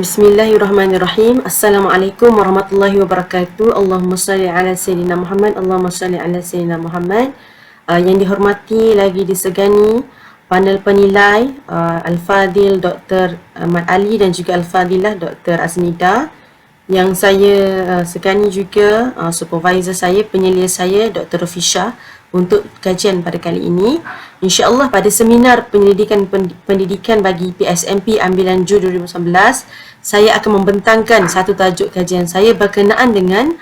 Bismillahirrahmanirrahim. Assalamualaikum warahmatullahi wabarakatuh. Allahumma salli ala Sayyidina Muhammad. Allahumma salli ala Sayyidina Muhammad. Yang dihormati lagi disegani panel penilai Al-Fadil Dr. Ahmad Ali dan juga Al-Fadilah Dr. Aznida. Yang saya segani juga supervisor saya, penyelia saya Dr. Rufisha untuk kajian pada kali ini. InsyaAllah pada seminar pendidikan bagi PSMP ambilan Jun 2019, saya akan membentangkan satu tajuk kajian saya berkenaan dengan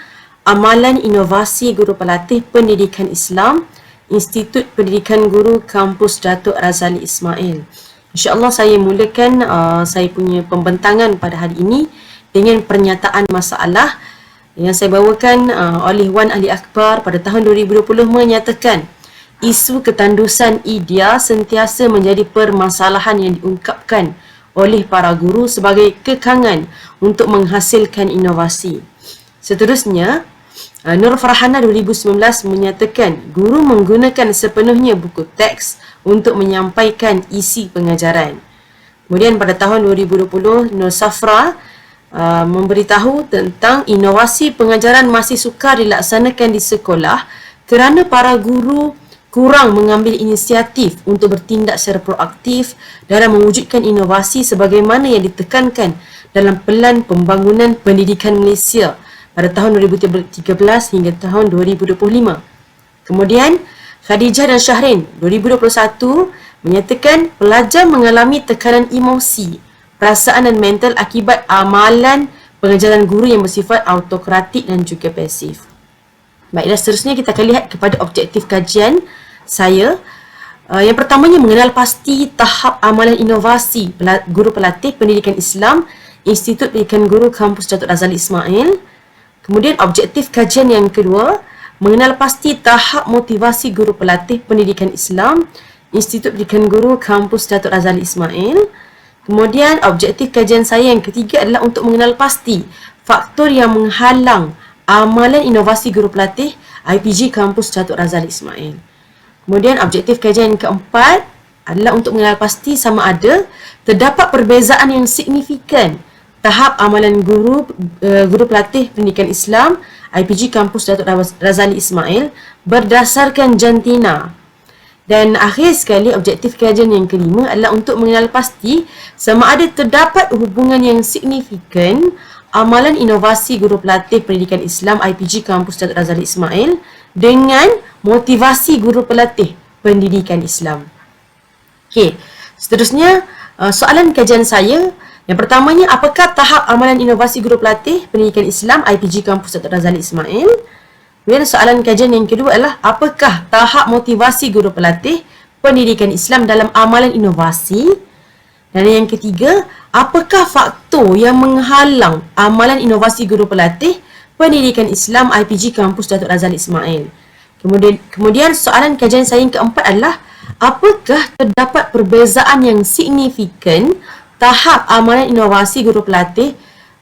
amalan inovasi guru pelatih pendidikan Islam Institut Pendidikan Guru Kampus Datuk Razali Ismail. InsyaAllah saya mulakan saya punya pembentangan pada hari ini dengan pernyataan masalah yang saya bawakan oleh Wan Ali Akbar pada tahun 2020 menyatakan isu ketandusan idea sentiasa menjadi permasalahan yang diungkapkan oleh para guru sebagai kekangan untuk menghasilkan inovasi. Seterusnya, Nur Farhana 2019 menyatakan guru menggunakan sepenuhnya buku teks untuk menyampaikan isi pengajaran. Kemudian pada tahun 2020, Nur Safra memberitahu tentang inovasi pengajaran masih sukar dilaksanakan di sekolah kerana para guru kurang mengambil inisiatif untuk bertindak secara proaktif dalam mewujudkan inovasi sebagaimana yang ditekankan dalam Pelan Pembangunan Pendidikan Malaysia pada tahun 2013 hingga tahun 2025. Kemudian, Khadijah dan Syahrin 2021 menyatakan pelajar mengalami tekanan emosi, perasaan dan mental akibat amalan pengajaran guru yang bersifat autokratik dan juga pasif. Baiklah, seterusnya kita akan lihat kepada objektif kajian saya. Yang pertamanya, mengenal pasti tahap amalan inovasi guru pelatih pendidikan Islam Institut Pendidikan Guru Kampus Datuk Razali Ismail. Kemudian objektif kajian yang kedua, mengenal pasti tahap motivasi guru pelatih pendidikan Islam Institut Pendidikan Guru Kampus Datuk Razali Ismail. Kemudian objektif kajian saya yang ketiga adalah untuk mengenal pasti faktor yang menghalang amalan inovasi guru pelatih IPG Kampus Datuk Razali Ismail. Kemudian objektif kajian yang keempat adalah untuk mengenal pasti sama ada terdapat perbezaan yang signifikan tahap amalan guru pelatih pendidikan Islam IPG Kampus Datuk Razali Ismail berdasarkan jantina. Dan akhir sekali, objektif kajian yang kelima adalah untuk mengenal pasti sama ada terdapat hubungan yang signifikan amalan inovasi guru pelatih pendidikan Islam IPG Kampus Datuk Razali Ismail dengan motivasi guru pelatih pendidikan Islam. Okey, seterusnya soalan kajian saya yang pertamanya, apakah tahap amalan inovasi guru pelatih pendidikan Islam IPG Kampus Datuk Razali Ismail? Kemudian soalan kajian yang kedua adalah apakah tahap motivasi guru pelatih pendidikan Islam dalam amalan inovasi? Dan yang ketiga, apakah faktor yang menghalang amalan inovasi guru pelatih pendidikan Islam IPG Kampus Datuk Razali Ismail? Kemudian soalan kajian saya yang keempat adalah apakah terdapat perbezaan yang signifikan tahap amalan inovasi guru pelatih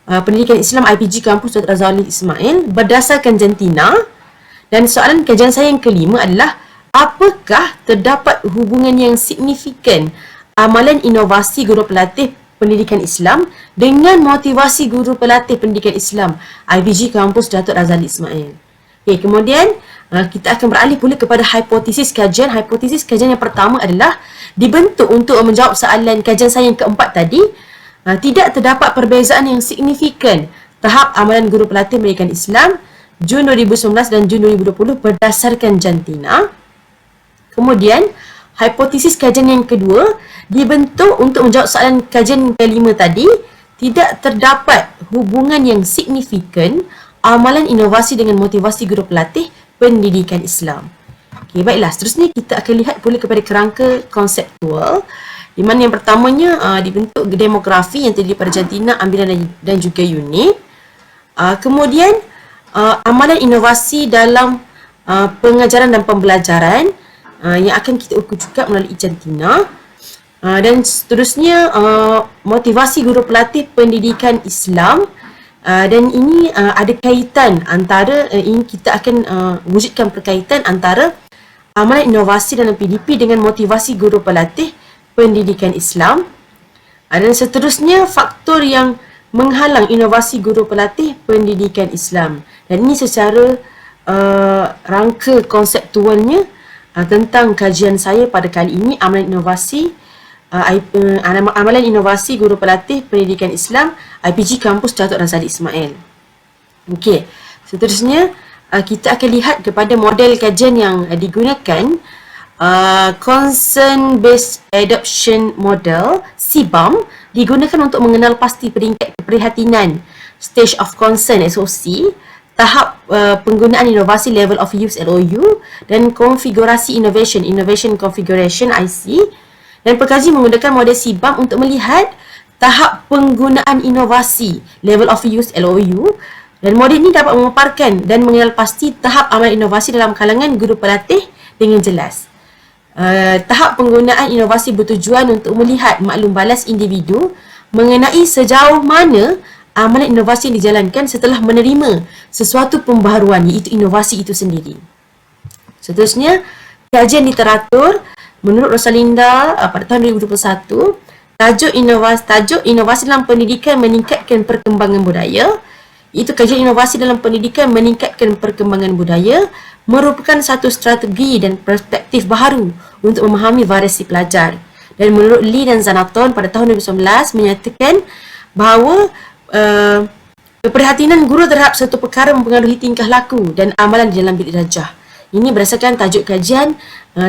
pendidikan Islam IPG Kampus Datuk Razali Ismail berdasarkan jantina? Dan soalan kajian saya yang kelima adalah apakah terdapat hubungan yang signifikan amalan inovasi guru pelatih pendidikan Islam dengan motivasi guru pelatih pendidikan Islam IPG Kampus Datuk Razali Ismail? Okay, kemudian kita akan beralih pula kepada hipotesis kajian. Hipotesis kajian yang pertama adalah dibentuk untuk menjawab soalan kajian saya yang keempat tadi. Tidak terdapat perbezaan yang signifikan tahap amalan guru pelatih pendidikan Islam Jun 2019 dan Jun 2020 berdasarkan jantina. Kemudian, hipotesis kajian yang kedua dibentuk untuk menjawab soalan kajian kelima tadi. Tidak terdapat hubungan yang signifikan amalan inovasi dengan motivasi guru pelatih pendidikan Islam. Okey, baiklah. Seterusnya kita akan lihat pula kepada kerangka konseptual, di mana yang pertamanya dibentuk demografi yang terdiri pada jantina, ambilan dan juga unit. Kemudian amalan inovasi dalam pengajaran dan pembelajaran yang akan kita ukur juga melalui jantina. Dan seterusnya motivasi guru pelatih pendidikan Islam. Dan ini ada kaitan antara ini kita akan wujudkan perkaitan antara amalan inovasi dalam PDP dengan motivasi guru pelatih pendidikan Islam. Dan seterusnya faktor yang menghalang inovasi guru pelatih pendidikan Islam. Dan ini secara rangka konseptualnya tentang kajian saya pada kali ini, amalan inovasi amalan inovasi guru pelatih pendidikan Islam IPG Kampus Datuk Razali Ismail. Okey, seterusnya kita akan lihat kepada model kajian yang digunakan, Concern Based Adoption Model CBAM digunakan untuk mengenal pasti peringkat keprihatinan Stage of Concern SOC, tahap penggunaan inovasi Level of Use LOU, dan konfigurasi Innovation Configuration IC. Dan pekaji menggunakan model CBAM untuk melihat tahap penggunaan inovasi Level of Use LOU, dan model ini dapat memaparkan dan mengenal pasti tahap amal inovasi dalam kalangan guru pelatih dengan jelas. Tahap penggunaan inovasi bertujuan untuk melihat maklum balas individu mengenai sejauh mana amalan inovasi yang dijalankan setelah menerima sesuatu pembaharuan, iaitu inovasi itu sendiri. Seterusnya, kajian literatur menurut Rosalinda pada tahun 2021, tajuk inovasi dalam pendidikan meningkatkan perkembangan budaya, iaitu kajian inovasi dalam pendidikan meningkatkan perkembangan budaya merupakan satu strategi dan perspektif baharu untuk memahami variasi pelajar. Dan menurut Lee dan Zanaton pada tahun 2019 menyatakan bahawa keprihatinan guru terhadap satu perkara mempengaruhi tingkah laku dan amalan di dalam bilik darjah. Ini berdasarkan tajuk kajian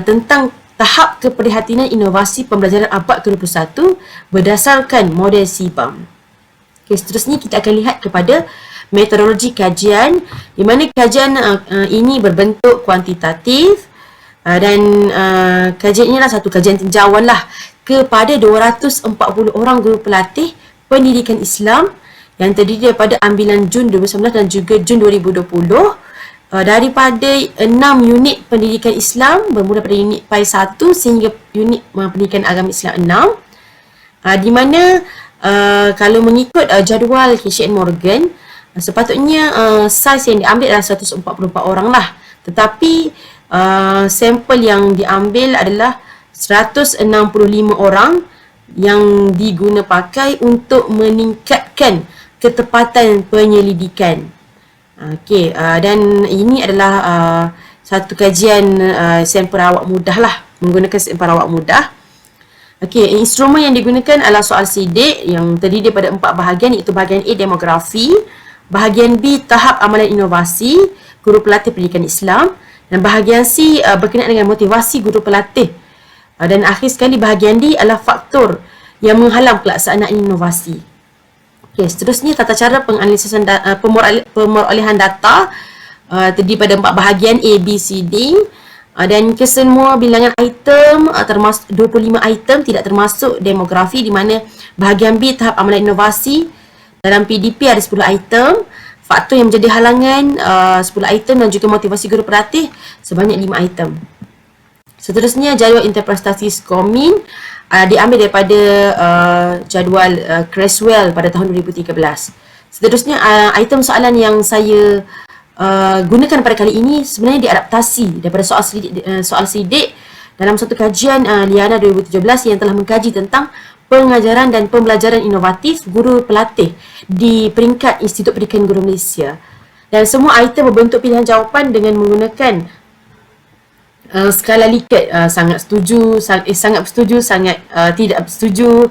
tentang tahap keprihatinan inovasi pembelajaran abad ke-21 berdasarkan model CBAM. Okay, seterusnya kita akan lihat kepada metodologi kajian, di mana kajian ini berbentuk kuantitatif, dan kajian inilah satu kajian tinjauan lah kepada 240 orang guru pelatih pendidikan Islam yang terdiri daripada ambilan Jun 2019 dan juga Jun 2020 daripada 6 unit pendidikan Islam, bermula pada unit PAI 1 sehingga unit pendidikan agama Islam 6, di mana kalau mengikut jadual KCN Morgan, sepatutnya saiz yang diambil adalah 144 orang lah, tetapi sampel yang diambil adalah 165 orang yang diguna pakai untuk meningkatkan ketepatan penyelidikan. Okey, dan ini adalah satu kajian sampel awak mudah lah, menggunakan sampel awak mudah. Okey, instrumen yang digunakan adalah soal sidik yang terdiri daripada 4 bahagian, iaitu bahagian A demografi, bahagian B tahap amalan inovasi guru pelatih pendidikan Islam, dan bahagian C berkenaan dengan motivasi guru pelatih, dan akhir sekali bahagian D adalah faktor yang menghalang pelaksanaan inovasi. Okey, seterusnya tata cara penganalisan pemerolehan data terdiri pada 4 bahagian A, B, C, D, dan kesemua bilangan item termasuk 25 item tidak termasuk demografi, di mana bahagian B tahap amalan inovasi dalam PDP ada 10 item, faktor yang menjadi halangan 10 item, dan juga motivasi guru pelatih sebanyak 5 item. Seterusnya jadual interpretasi SCORMIN diambil daripada jadual Creswell pada tahun 2013. Seterusnya item soalan yang saya gunakan pada kali ini sebenarnya diadaptasi daripada soal sidik dalam satu kajian Liana 2017 yang telah mengkaji tentang pengajaran dan pembelajaran inovatif guru pelatih di peringkat Institut Pendidikan Guru Malaysia. Dan semua item berbentuk pilihan jawapan dengan menggunakan skala Likert, sangat setuju, sangat bersetuju, sangat tidak bersetuju,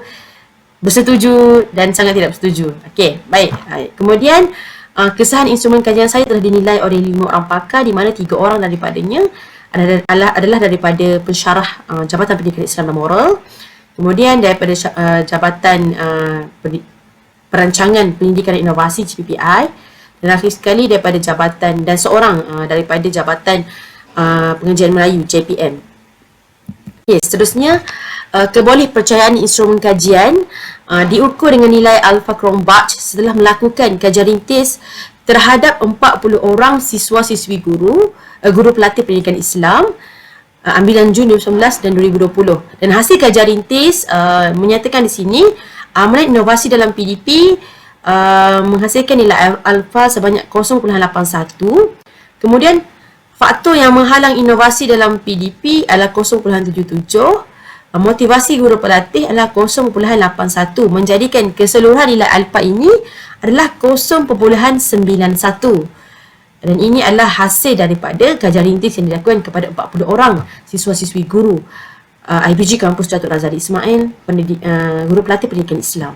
bersetuju dan sangat tidak bersetuju. Okey, baik. Kemudian kesahan instrumen kajian saya telah dinilai oleh 5 orang pakar, di mana 3 orang daripadanya adalah daripada pensyarah Jabatan Pendidikan Islam dan Moral, kemudian daripada Jabatan Perancangan Pendidikan dan Inovasi JPPI, dan akhir sekali daripada jabatan, dan seorang daripada Jabatan Pengajian Melayu JPM. Okay, seterusnya kebolehpercayaan instrumen kajian diukur dengan nilai Alpha Chrome Batch setelah melakukan kajian rintis terhadap 40 orang siswa-siswi guru pelatih pendidikan Islam ambilan Jun 2019 dan 2020. Dan hasil kajian rintis menyatakan di sini amalan inovasi dalam PDP menghasilkan nilai alfa sebanyak 0.81. Kemudian faktor yang menghalang inovasi dalam PDP adalah 0.77. motivasi guru pelatih adalah 0.81, menjadikan keseluruhan nilai alfa ini adalah 0.91. Dan ini adalah hasil daripada kajian rintis yang dilakukan kepada 40 orang siswa-siswi guru IPG Kampus Datuk Razali Ismail, guru pelatih pendidikan Islam.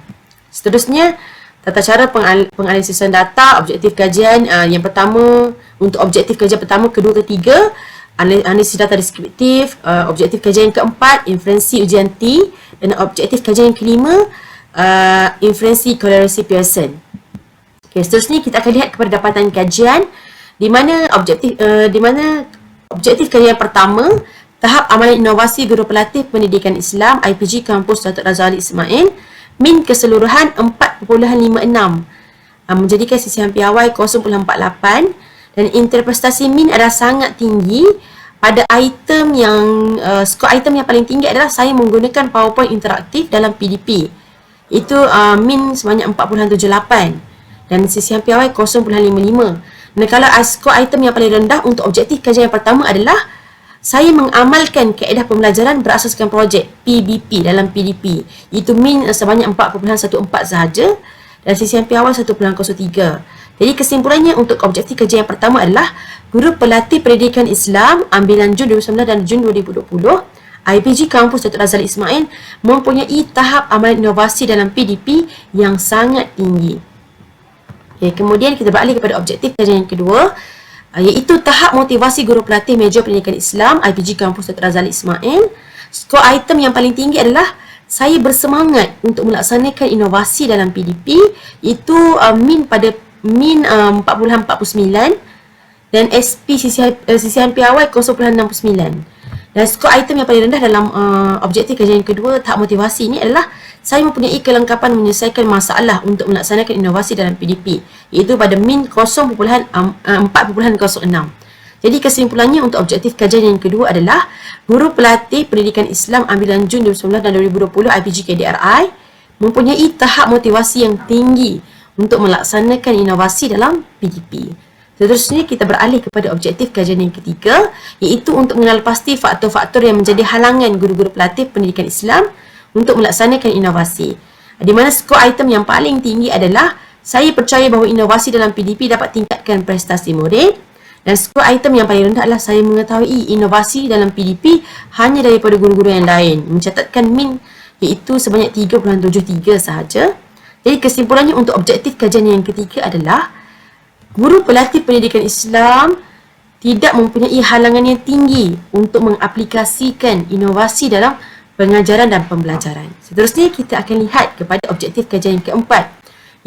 Seterusnya, tata cara penganalisan data, objektif kajian. Yang pertama, untuk objektif kajian pertama, kedua, ketiga, analisis data deskriptif. Objektif kajian yang keempat, inferensi ujian T. Dan objektif kajian yang kelima, inferensi korelasi Pearson. Okay, seterusnya kita akan lihat kepada dapatan kajian, di mana objektif kajian pertama, tahap amalan inovasi guru pelatih pendidikan Islam IPG Kampus Datuk Razali Ismail, min keseluruhan 4.56, menjadikan sisihan piawai 0.48, dan interprestasi min adalah sangat tinggi pada item yang skor item yang paling tinggi adalah saya menggunakan PowerPoint interaktif dalam PDP. Itu min sebanyak 4.78 dan sisihan piawai 0.55. Dan kalau skor item yang paling rendah untuk objektif kajian yang pertama adalah saya mengamalkan kaedah pembelajaran berasaskan projek PBP dalam PDP. Itu min sebanyak 4.14 sahaja dan sisihan piawai 1.03. Jadi kesimpulannya untuk objektif kajian yang pertama adalah guru pelatih pendidikan Islam ambilan Jun 2019 dan Jun 2020 IPG Kampus Datuk Razali Ismail mempunyai tahap amalan inovasi dalam PDP yang sangat tinggi. Okay, kemudian kita beralih kepada objektif kajian yang kedua, iaitu tahap motivasi guru pelatih major pendidikan Islam IPG Kampus Datuk Razali Ismail. Skor item yang paling tinggi adalah saya bersemangat untuk melaksanakan inovasi dalam PDP, iaitu min 4.49 dan SP sisihan piawai 0.69. Dan skor item yang paling rendah dalam objektif kajian yang kedua, tahap motivasi ini adalah saya mempunyai kelengkapan menyelesaikan masalah untuk melaksanakan inovasi dalam PDP, iaitu pada min 4.06. Jadi kesimpulannya untuk objektif kajian yang kedua adalah guru pelatih pendidikan Islam ambilan Jun 2019 dan 2020 IPG KDRI mempunyai tahap motivasi yang tinggi untuk melaksanakan inovasi dalam PDP. Seterusnya kita beralih kepada objektif kajian yang ketiga, iaitu untuk mengenal pasti faktor-faktor yang menjadi halangan guru-guru pelatih pendidikan Islam untuk melaksanakan inovasi. Di mana skor item yang paling tinggi adalah saya percaya bahawa inovasi dalam PDP dapat tingkatkan prestasi murid, dan skor item yang paling rendah adalah saya mengetahui inovasi dalam PDP hanya daripada guru-guru yang lain, mencatatkan min iaitu sebanyak 3.73 sahaja. Jadi kesimpulannya untuk objektif kajian yang ketiga adalah guru pelatih pendidikan Islam tidak mempunyai halangan yang tinggi untuk mengaplikasikan inovasi dalam pengajaran dan pembelajaran. Seterusnya kita akan lihat kepada objektif kajian yang keempat,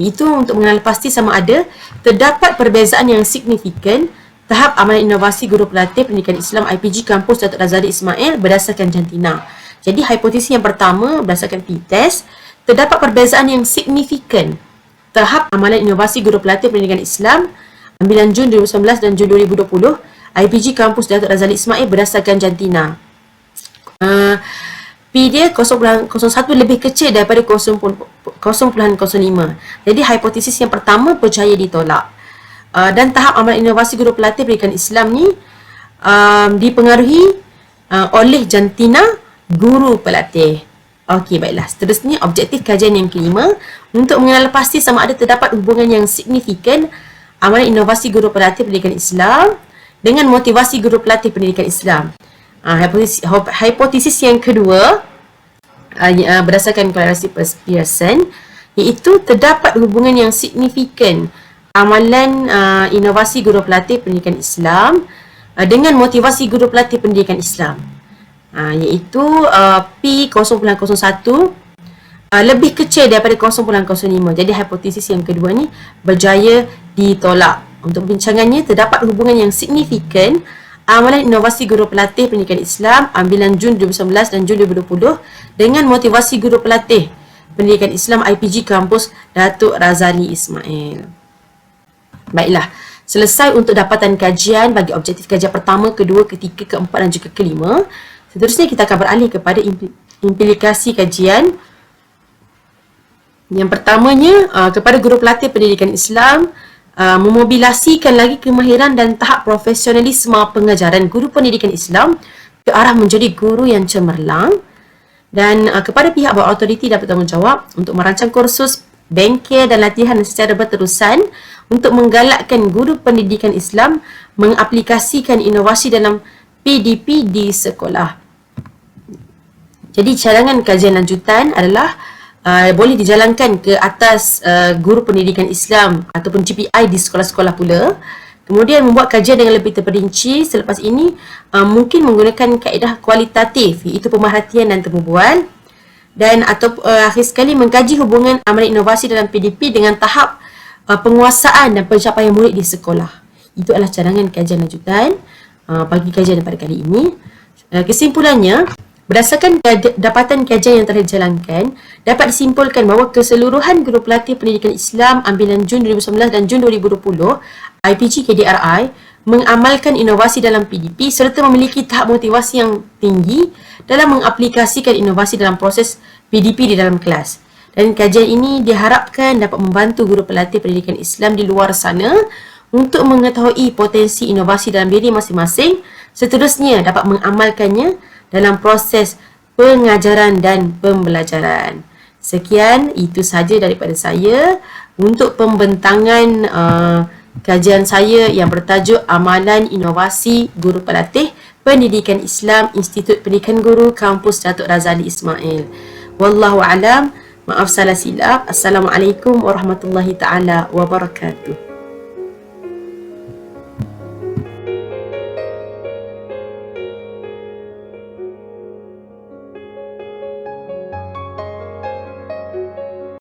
iaitu untuk mengenal pasti sama ada terdapat perbezaan yang signifikan tahap amalan inovasi guru pelatih pendidikan Islam IPG Kampus Datuk Razali Ismail berdasarkan jantina. Jadi hipotesis yang pertama berdasarkan t-test, terdapat perbezaan yang signifikan tahap amalan inovasi guru pelatih pendidikan Islam ambilan Jun 2019 dan Jun 2020 IPG Kampus Datuk Razali Ismail berdasarkan jantina. P dia 0.01 lebih kecil daripada 0.05. Jadi hipotesis yang pertama percaya ditolak. Dan tahap amalan inovasi guru pelatih pendidikan Islam ni dipengaruhi oleh jantina guru pelatih. Okey, baiklah. Seterusnya objektif kajian yang kelima, untuk mengenal pasti sama ada terdapat hubungan yang signifikan amalan inovasi guru pelatih pendidikan Islam dengan motivasi guru pelatih pendidikan Islam. Hipotesis yang kedua berdasarkan korelasi Pearson, iaitu terdapat hubungan yang signifikan amalan inovasi guru pelatih pendidikan Islam dengan motivasi guru pelatih pendidikan Islam, iaitu P 0.01 lebih kecil daripada 0.05. Jadi hipotesis yang kedua ni berjaya ditolak. Untuk perbincangannya, terdapat hubungan yang signifikan amalan inovasi guru pelatih pendidikan Islam ambilan Jun 2019 dan Jun 2020 dengan motivasi guru pelatih pendidikan Islam IPG Kampus Datuk Razali Ismail. Baiklah, selesai untuk dapatan kajian bagi objektif kajian pertama, kedua, ketiga, keempat dan juga kelima. Seterusnya kita akan beralih kepada implikasi kajian. Yang pertamanya, kepada guru pelatih pendidikan Islam, memobilisasikan lagi kemahiran dan tahap profesionalisme pengajaran guru pendidikan Islam ke arah menjadi guru yang cemerlang. Dan kepada pihak berautoriti dan bertanggungjawab untuk merancang kursus, bengkel dan latihan secara berterusan untuk menggalakkan guru pendidikan Islam mengaplikasikan inovasi dalam PDP di sekolah. Jadi cadangan kajian lanjutan adalah boleh dijalankan ke atas guru pendidikan Islam ataupun GPI di sekolah-sekolah pula. Kemudian membuat kajian dengan lebih terperinci selepas ini mungkin menggunakan kaedah kualitatif, iaitu pemerhatian dan temubual. Dan akhir sekali mengkaji hubungan amalan inovasi dalam PDP dengan tahap penguasaan dan pencapaian murid di sekolah. Itu adalah cadangan kajian lanjutan bagi kajian pada kali ini. Kesimpulannya, berdasarkan dapatan kajian yang telah dijalankan, dapat disimpulkan bahawa keseluruhan guru pelatih pendidikan Islam ambilan Jun 2019 dan Jun 2020 IPG KDRI mengamalkan inovasi dalam PDP serta memiliki tahap motivasi yang tinggi dalam mengaplikasikan inovasi dalam proses PDP di dalam kelas. Dan kajian ini diharapkan dapat membantu guru pelatih pendidikan Islam di luar sana untuk mengetahui potensi inovasi dalam diri masing-masing, seterusnya dapat mengamalkannya dalam proses pengajaran dan pembelajaran. Sekian, itu sahaja daripada saya untuk pembentangan kajian saya yang bertajuk Amalan Inovasi Guru Pelatih Pendidikan Islam Institut Pendidikan Guru Kampus Datuk Razali Ismail. Wallahu alam. Maaf salah silap. Assalamualaikum warahmatullahi taala wabarakatuh.